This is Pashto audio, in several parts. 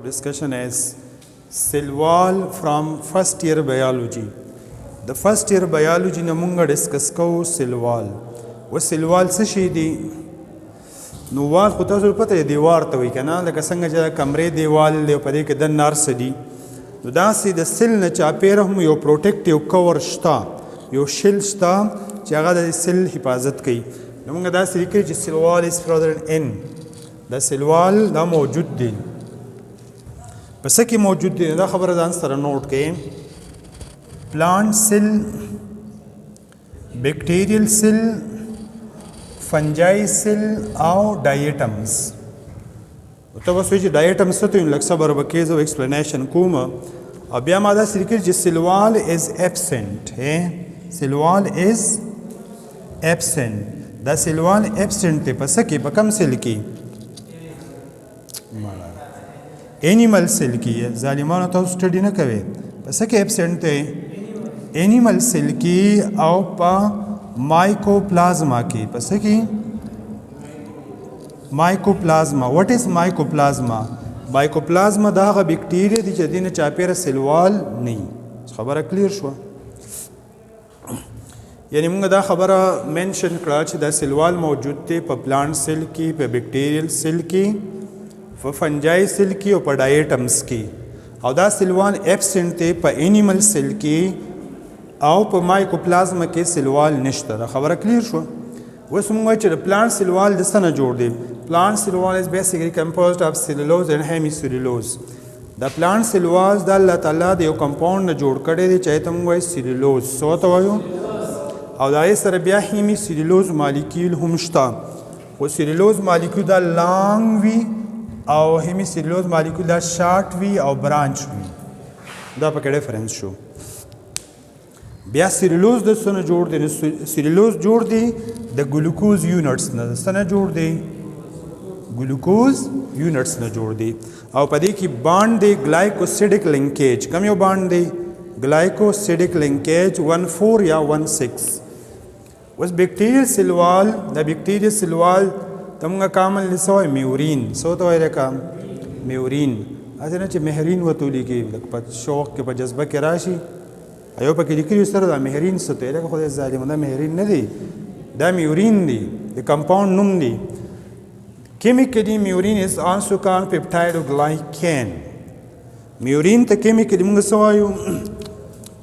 Discussion is cell wall from first year biology. The first year biology namunga discuss ko cell wall. و cell wall څه شي دي؟ نو وال خو تاسو پته دیوار ته وی کنه لکه څنګه چې کمرې دیوال دی په دې کې د نار سدي نو دا سي د سل نه چاپیره هم یو پروټیکټیو کور شتا یو شیل شتا چې هغه د سل حفاظت کوي نو موږ دا سې لیکي چې cell wall is further in دا cell wall دا موجود دی پس کې موجود دی دا خبره ځان سره نوٹ کړئ پلانٹ سیل بیکټیریل سیل فنجائی سیل او ډایټمز ته وسوي چې ډایټمز ته یو لکه صبر وکیز او ایکسپلینیشن کوم او بیا ما دا سلیکل چې سیل وال از ابسنٹ سیل وال از ابسنٹ دا سیل وال ابسنٹ ته پس کې په کم سیل کې انیمل سیل کې ظالمانو تاسو سټډي نه کوي پس کې ابسنٹ ته انیمل سیل کې او په mycoplasma की पस की mycoplasma what is mycoplasma mycoplasma دا غ بیکټیریا دي چې دینه چاپیره سیلوال نه خبره کلیر شو یعنی موږ دا خبره منشن کړه چې دا سیلوال موجود دی په پلانٹ سیل کې په بیکټیریل سیل کې په فنجائی سیل کې او په ډایټمز کې او دا سیلوال ابسنٹ دی په انیمل سیل کې او په مایکوپلازما کې سیلوال نشته خبره کلیر شو اوس موږ چې د پلانٹ سیلوال د څه نه جوړ دی پلانٹ سیلوال از بیسیکلی کمپوزډ اف سیلولوز اینڈ هیمیسیلولوز د پلانٹ سیلوال د الله تعالی د یو کمپاوند نه جوړ کړی دی چې ته موږ وایو سیلولوز څه ته وایو او دا یې سره بیا هیمیسیلولوز مالیکول هم شته خو سیلولوز مالیکول دا لانګ وي او هیمیسیلولوز مالیکول دا شارټ وي او برانچ وي دا پکې ډیفرنس شو بیا سیلولوز د څه نه جوړ دی سیلولوز جوړ دی د ګلوکوز یونټس نه څه نه جوړ دی ګلوکوز یونټس نه جوړ دی او په دې کې بانډ دی ګلایکوسیډک لینکیج کوم یو بانډ دی ګلایکوسیډک لینکیج 14 یا 16 اوس بیکټیریل سیلوال د بیکټیریل سیلوال تمغه کامل لسوي میورین سو ته وایي رقم میورین اځنه چې مهرین وته لیکي په شوق کې په جذبه کې راشي ایو پکې لیکلي سره دا مهرین څه ته لکه خدای ظالم دا مهرین نه دی دا میورین دی د کمپاوند نوم دی کیمیکلی میورین از آلسو کال پیپټایډوګلایکین میورین ته کیمیکلی موږ څه وایو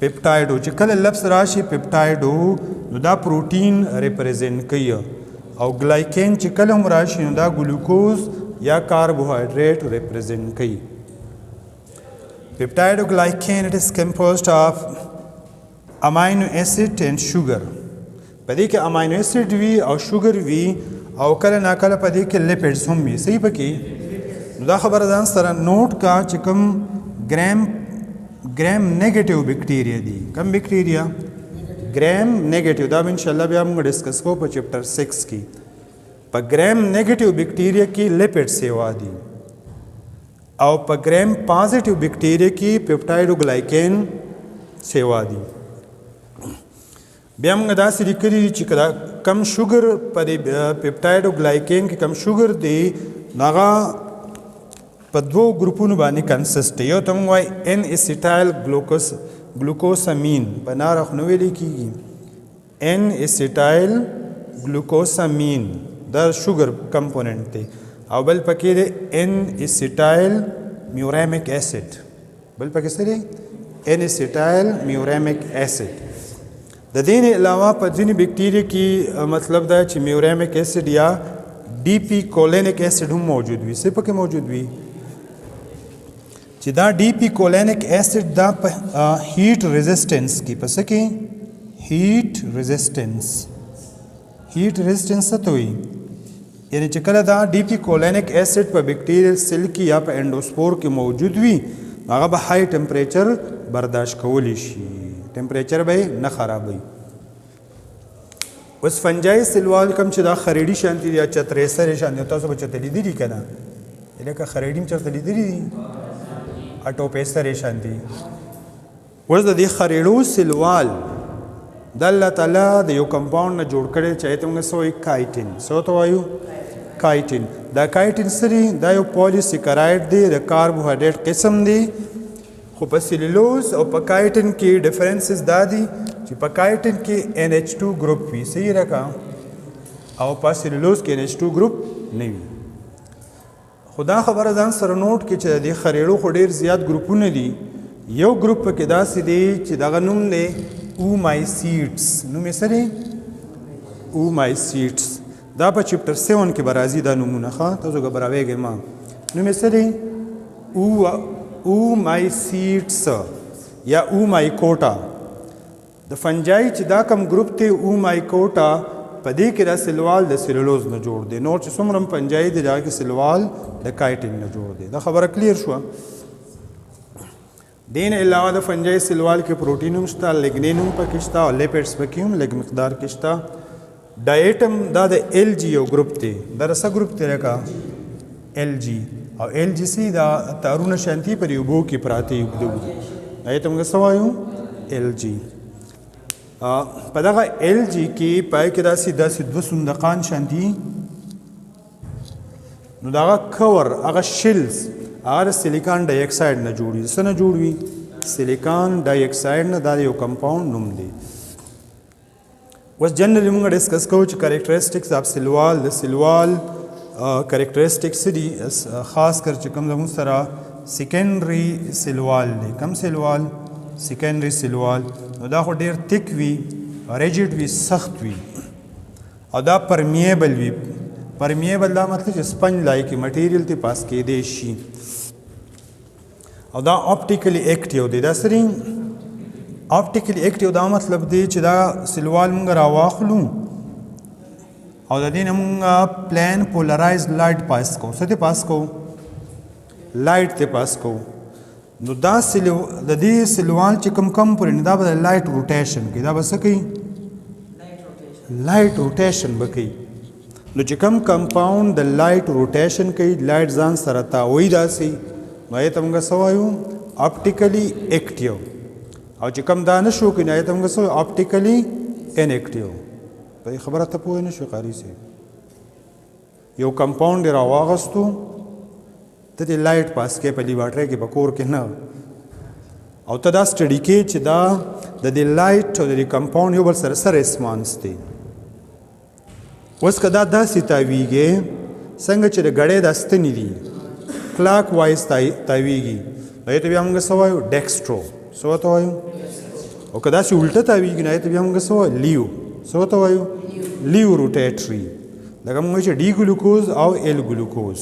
پیپټایډو چې کله لفظ راشي پیپټایډو نو دا پروټین ریپرزینټ کوي او ګلایکین چې کله هم راشي نو دا ګلوکوز یا کاربوهایډریټ ریپرزینټ کوي پیپټایډوګلایکین it is composed of امینو اسید اینڈ شوگر په دې کې امینو اسید وي او شوگر وي او کله ناکله په دې کې لیپیډز هم وي صحیح پکې دا خبره ځان سره نوٹ کا چې کوم ګرام نیگیټیو بیکټیریا دي کوم بیکټیریا ګرام نیگیټیو دا ان شاء الله بیا موږ ډسکس کوو په چپټر 6 کې په ګرام نیگیټیو بیکټیریا کې لیپیډ سیوا دي او په ګرام پازیټیو بیکټیریا کې پیپټایډوګلایکین سیوا دي بیا موږ داسې لیکلي چې کم شوګر په پیپټایډوګلایکین کې کم شوګر دی هغه په دوو ګروپونو باندې کنسسټ یو ته موږ وایي ان اسیټایل ګلوکوسامین په ناره خو نه ویلی کېږي ان اسیټایل ګلوکوسامین دا شوګر کمپوننټ دی او بل پکې دی ان اسیټایل میورامک اسید بل پکې څه دی ان اسیټایل میورامک اسید د دې نه علاوه په ځینې بیکټیریا کې مطلب دا چې میورامک اسید یا ډي پی کولینیک اسید هم موجود وي څه پکې موجود وي چې دا ډي پی کولینیک اسید دا په هیټ ریزिस्टेंस کې پس کې هیټ ریزिस्टेंस څه ته وي یعنی چې کله دا ډي پی کولینیک اسید په بیکټیریل سیل کې یا په انډوسپور کې موجود وي هغه به های ټمپریچر برداشت کولی شي ټمپریچر به نه خرابوي اوس فنجائی سیلوال کوم چې دا خریډي شانتي یا چترې سره شانتي تاسو به چتلې دي کنه لکه خریډیم چتلې دي اټو پیسره شانتي اوس د دې خریډو سیلوال د الله تعالی د یو کمپاوند نه جوړ کړي چې ته موږ سوې کایټین سو ته وایو کایټین دا کایټین سری دا یو پولیسیکراید دی د کاربوهایډریټ قسم دی خو په سیلولوز او په کایټین کې ډیفرنسز دا دي چې په کایټین کې NH2 ګروپ وي صحیح راکا او په سیلولوز کې NH2 ګروپ نه وي خدا خبره ځان سره نوٹ کې چې د خریړو خو ډیر زیات ګروپونه دي یو ګروپ پکې داسې دی چې دغه نوم دی اومایسیټس نوم یې څه دی اومایسیټس دا په چپټر 7 کې به راځي دا نومونه ښه تاسو ګبراویږئ ما نوم یې څه دی اومایسیټس یا اومایکوټا د فنجای چې دا کم ګروپ دی اومایکوټا په دې کې دا سلوال د سیلولوز نه جوړ دی نور چې څومره فنجای دی دا کې سلوال د کایټین نه جوړ دی دا خبره کلیر شوه دین علاوه د فنجای سلوال کې پروټین هم شته لیګنین هم پکې شته او لیپیډز پکې هم لږ مقدار کې شته ډایټم دا د LG یو ګروپ دی دا رسه ګروپ دی لکه LG او LGC دا تارونه شانتي پر یو بو کې پراته یو دو ایته موږ سوایو LG په دغه LG کې پای کې داسې دوه صندوقان شانتي نو دغه کور هغه شیلز هغه سیلیکان ډای اکساید نه جوړي څه نه جوړوي سیلیکان ډای اکساید نه دا یو کمپاوند نوم دی اوس جنرالي موږ ډسکس کوو چې کریکټریسټکس اف سلوال د سلوال کریکټریسټکس دي خاص کر چې کوم زموږ سره سیکنډري سلوال دی کم سلوال سیکنډري سلوال نو دا خو ډیر تیک وي ریجډ وي سخت وي او دا پرمیبل وي پرمیبل دا مطلب چې سپنج لایک مټیریل ته پاس کېدی شي او دا اپټیکلی ایکټیو دی دا سری اپټیکلی ایکټیو دا مطلب دی چې دا سلوال موږ راواخلو او د دې نه موږ پلان پولرایز لایټ پاس کوو څه ته پاس کوو لایټ ته پاس کوو نو دا د دې سلوال چې کم پورې نه دا به لایټ روټیشن کوي دا به څه کوي لایټ روټیشن به کوي نو چې کم کمپاوند د لایټ روټیشن کوي لایټ ځان سره تاوی داسې نو یې ته موږ څه وایو اپټیکلی ایکټیو او چې کم دا نه شو کوي نو یې ته موږ څه وایو اپټیکلی انیکټیو په دې خبره ته پوه نه شو قاري صاحب یو کمپاوند یې راواغستو ته دې لایټ پاس کې په لیبارټرۍ کې په کور کې نه او ته دا سټډي کې چې دا د دې لایټ او د دې کمپاوند یو بل سره څه ریسپانس دی اوس که دا داسې تاویږي څنګه چې د ګړۍ دا ستنې دي کلاک وایز تاویږي نو یې ته بیا موږ څه وایو ډیکسټرو څه ورته وایو او که داسې الټه تاویږي نو یې ته بیا موږ څه وایو لیو څه ورته وایو لیو روټیټري لکه موږ چې ډي ګلوکوز او ایل ګلوکوز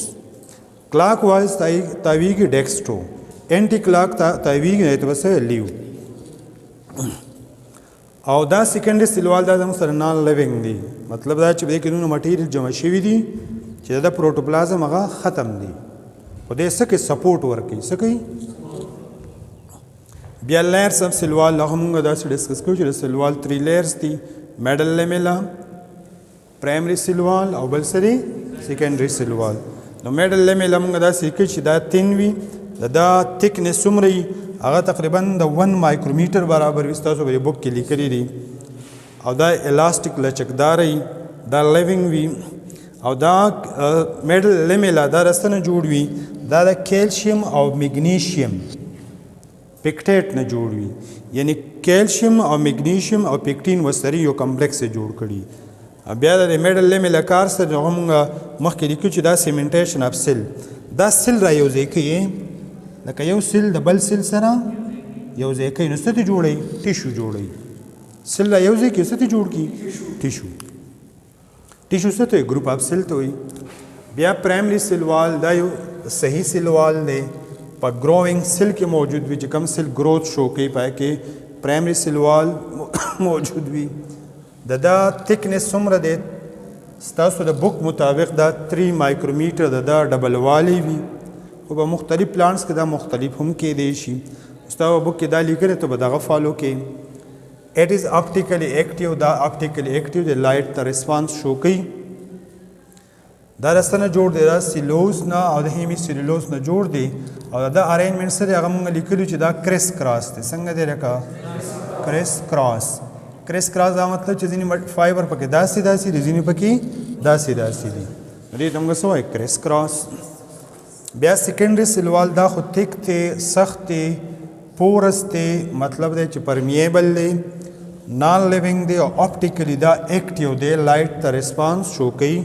کلاک وایز تاویږي ډیکسټرو اینټي کلاک تاویږي نو یې ته به څه لیو او دا سیکنډري سلوال دا زموږ سره نان لیوینګ دی مطلب دا چې په دې کې نور مټیریل جمع شوي دي چې د پروټوپلازم هغه ختم دي خو دې څه کوي سپورټ ورکوي څه کوي بیا لیئرس اف سلوال هغه موږ داسې ډسکس کوو چې د سلوال 3 لیئرس دي میډل لیمیلا پرایمري سلوال او بل څه دی سیکنډري سلوال نو میډل لیمیلا موږ داسې کوي چې دا تین وي دا تھکنس څومره وي هغه تقریبا د 1 مایکرومیټر برابر وي ستاسو په بک کې لیکلي دي او دا الاستیک لچکدار وي دا لیوینګ وي او دا میډل لیمیلا دا رسته نه جوړ وي دا د کیلشیم او میګنیشیم پیکټیټ نه جوړ وي یعنی کیلشیم او میګنیشیم او پیکټین وسري یو کمپلیکس جوړ کړي بیا د میډل لیمیلا کار سره موږ مخکې لیکو چې دا سیمنټیشن اف سیل دا سیل را یو ځای کوي لکه یو سیل د بل سیل سره یو ځای کوي نو څه ته جوړوي ټیشو جوړوي سیل را یو ځای کې څه ته جوړ کړي ټیشو ټیشو څه ته ګروپ اف سیل ته وایي بیا پرایمري سیل وال دا یو صحیح سیل وال دی په ګروینګ سیل کې موجود وي چې کوم سیل گروث شو کوي پای کې پرایمري سیل وال موجود وي دا تھکنس څومره دی ستاسو د بک مطابق دا 3 مایکرومیټر دا ډبل والی وي خو په مختلف پلانټس کې دا مختلف هم کېدی شي ستاسو بک کې دا لیکلی ته به دغه فالو کې اټ از اپټیکلی ایکټیو دا اپټیکلی ایکټیو د لایټ ته ریسپانس شو کوي دا رسته نه جوړ دی دا سیلوز نه او د هیمی سیلولوز نه جوړ دی او دا ارینجمنټ سره هغه موږ لیکلو چې دا کریس کراس دی څنګه دی لکه کریس کراس دا مطلب چې ځینې فایبر پکې داسې دي ځینې پکې داسې دي دې ته موږ څه وایو کریس کراس. بیا سیکنډري سیل وال دا خو تھک دی، سخت دی، پورس دی، مطلب دی چې پرمیبل دی، نان لیونګ دی او اپټیکلی دا ایکټیو دی، لایټ ته ریسپانس شو کوي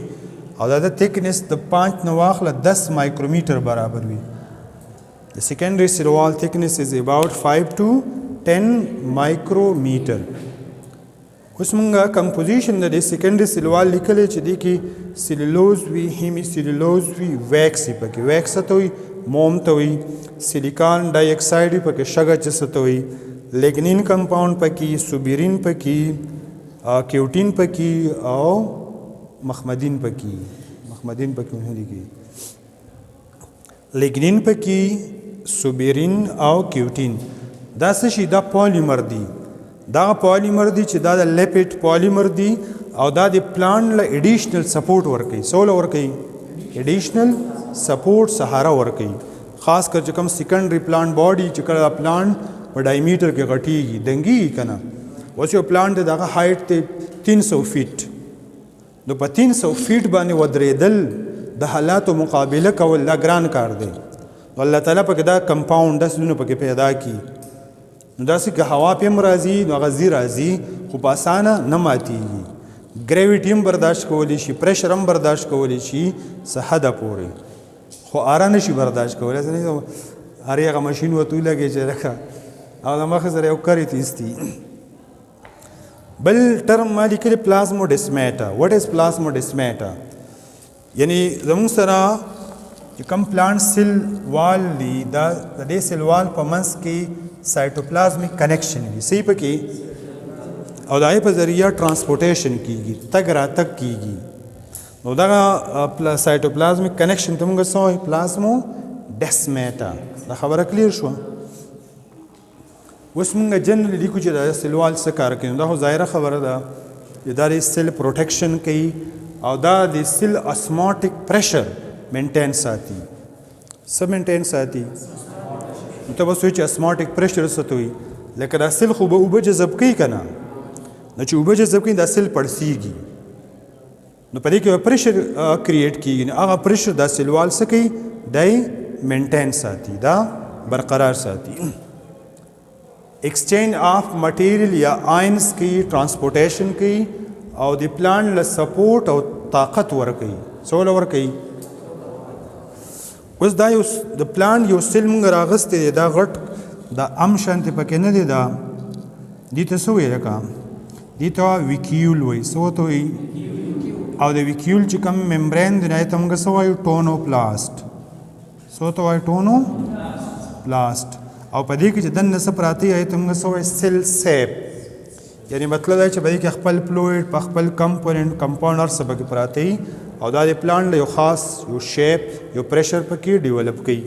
او دا د تھکنس د 5 نه واخله 10 مایکرومیټر برابر وي. د سیکنډري سیل وال تھکنس از اباؤٹ 5 to 10 مایکرومیټر. اوس مونږه کمپوزیشن د سیکنډري سیل وال لیکلی چې دی کې سیلولوز وي، هیمی سیلولوز وي، ویکس وي پکې. ویکس ته وي موم ته وي، سیلیکان ډای اکساید وي پکې، شګه چې ته وي، لیګنین کمپاوند پکې، سوبیرین پکې، کیوټین پکې او مخمدین پکې. مخمدین پکې نه لیکي، لیګنین پکې، سوبیرین او کیوټین. دا څه شي؟ دا پالیمر دي. دا پالیمر دي چې دا د لیپټ پالیمر دي او دا د پلانټ له ایډیشنل سپورټ ورکوي. سوله ورکوي ایډیشنل سپورټ، سهارا ورکوي. خاص کر چې کوم سیکنډري پلانټ باډي چې کله پلانټ په ډایمیټر کې غټیږي دنګي کنه. اوس یو پلانټ دغه هایټ ته 300 فیټ، نو په 300 فیټ باندې ودرېدل د حالاتو مقابله کول لا ګران کار دی. الله تعالی پکې دا کمپاوند داسونه پکې پیدا کی. نو داسې که هوا پم راځي نو غزي راځي خو په اسانه نه ماتیږي. ګریویټي هم برداشت کولی شي، پریشر هم برداشت کولی شي څه حده پورې، خو اره نشي برداشت کولی. هر هغه ماشین ورته ولګي چې لکه او د مخې سره یو کرې تیستی. بل ټرم ما لیکلی پلازموډیسمیټا. واټ از پلازموډیسمیټا؟ یعنی زموږ سره چې کوم پلانټ سیل وال دی، دا د دې سیل وال په منځ کې سایټوپلازمیک کنیکشن وي، صحیح پکې، او د هغې په ذریعه ټرانسپورټیشن کیږي، تګ راتګ کیږي. نو دغه سایټوپلازمیک کنیکشن ته موږ څه وایو؟ پلازموډیسمیټا. دا خبره کلیر شوه؟ اوس مونږ جنرلی لیکو چې دا سیل وال څه کار کوي. دا خو ظاهره خبره ده چې دا د سیل پروټیکشن کوي او دا د سیل اسماټیک پریشر مینټین ساتي. څه مینټین ساتي؟ ته به سوچ اسماټیک پریشر څه ته وایي؟ لکه دا سیل خو به اوبه جذب کوي که نه، نو چې اوبه جذب کوي دا سیل پړسیږي، نو په دې کې به پریشر کریټ کیږي. نو هغه پریشر دا سیل وال څه کوي؟ دی مینټین ساتي، دا برقرار ساتي. ایکسچینج آف مټیریل یا آئنس کی ټرانسپورټیشن کی او د پلانټ له سپورټ او طاقت ورکوي. څه ورکوي؟ اوس دا یو د پلانټ یو سیل مونږ راغستی دی، دا غټ دا ام شانتې پکې نه دی، دا دې ته څه وایي؟ لکه دې ته ویکیول وایي. څه ورته وایي؟ او د ویکیول چې کوم ممبرین دی هغې ته مونږ څه وایو؟ ټونوپلاسټ. څه ورته وایي؟ ټونوپلاسټ. او په دې کې چې دننه څه پراته وي هغې ته موږ څه وایو؟ سیل سیپ. یعنې مطلب دا چې په دې کې خپل فلویډ په خپل کمپوننټ کمپاوند هر څه پکې پراته وي او دا د پلانټ له یو خاص یو شیپ یو پریشر پکې ډیولپ کوي.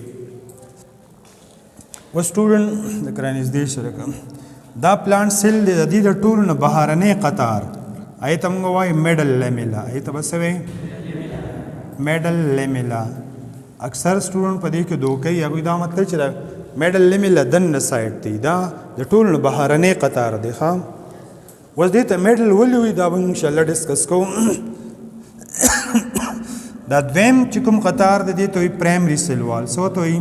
و سټوډنټ د کرا نږدې سره کوم دا پلانټ سیل دی، د دې د ټولو نه بهرنی قطار هغې ته موږ وایو میډل لیمیلا. هغې ته به څه وایي؟ میډل لیمیلا. اکثر سټوډنټ په دې کې دوکوي، هغوی دا مطلب چې میډل لیمیلا دننه سایډ دی، دا د ټولو نه بهرنی قطار دی. ښه اوس دې ته میډل ولې وایي دا به انشاءالله ډسکس کوو. دا دویم چې کوم قطار دی دې ته وایي پرایمري سیل وال. څه ورته وایي؟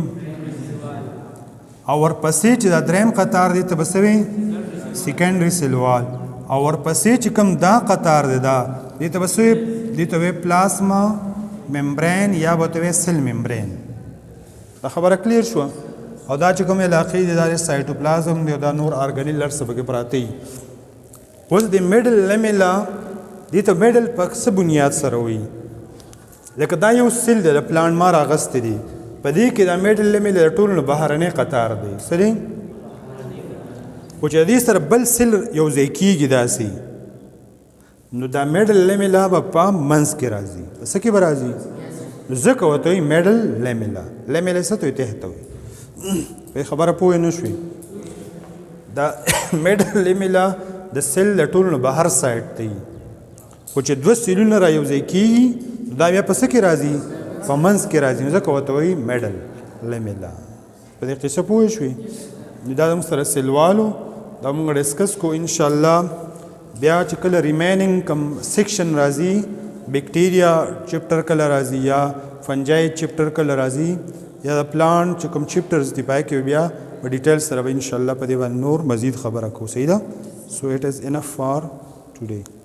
او ورپسې چې دا دریم قطار دی ته به څه وایي؟ سیکنډري سیل وال. او ورپسې چې کوم دا قطار دی دا دې ته به څه وایي؟ دې ته وایي پلازما ممبرین یا به ورته وایي سیل ممبرین. دا خبره کلیر شوه؟ او دا چې کوم علاقې دي دا د سایټوپلازم دی او دا نور ارګانیل هر څه پکې پراته وي. اوس د میډل لیمیلا دې ته میډل په څه بنیاد سره وایي؟ لکه دا یو سیل دی د پلانټ ما راغستی دی، په دې کې دا میډل لیمیلا د ټولو نه بهرنی قطار دی. څه دی؟ خو چې د دې سره بل سیل یو ځای کېږي داسې، نو دا میډل لیمیلا به په منځ کې راځي. په څه کې به راځي؟ نو ځکه ورته وایي میډل لیمیلا. لیمیلا څه ته وایي؟ تحت ته وایي. په خبره پوه نه شوي؟ دا میډل لیمیلا د سیل د ټولو نه بهر سایډ ته وي، خو چې دوه سیلونه را یو ځای کېږي دا بیا په څه کې راځي؟ په منځ کې راځي. نو ځکه ورته وایي میډل لیمیلا. په دې قصه پوه شوي؟ نو دا زموږ سره سیل والو دا موږ ډسکس کو انشاءالله. بیا چې کله ریمیننګ کم سیکشن راځي بیکټیریا چپټر کله راځي یا فنجای چپټر کله راځي یا د پلانټ چې کوم چپټرز دي پای کې بیا په ډیټیل سره به ان شاء الله په دې باندې نور مزید خبره کوو. صحیح ده. سو اټ از انف فار ټوډے.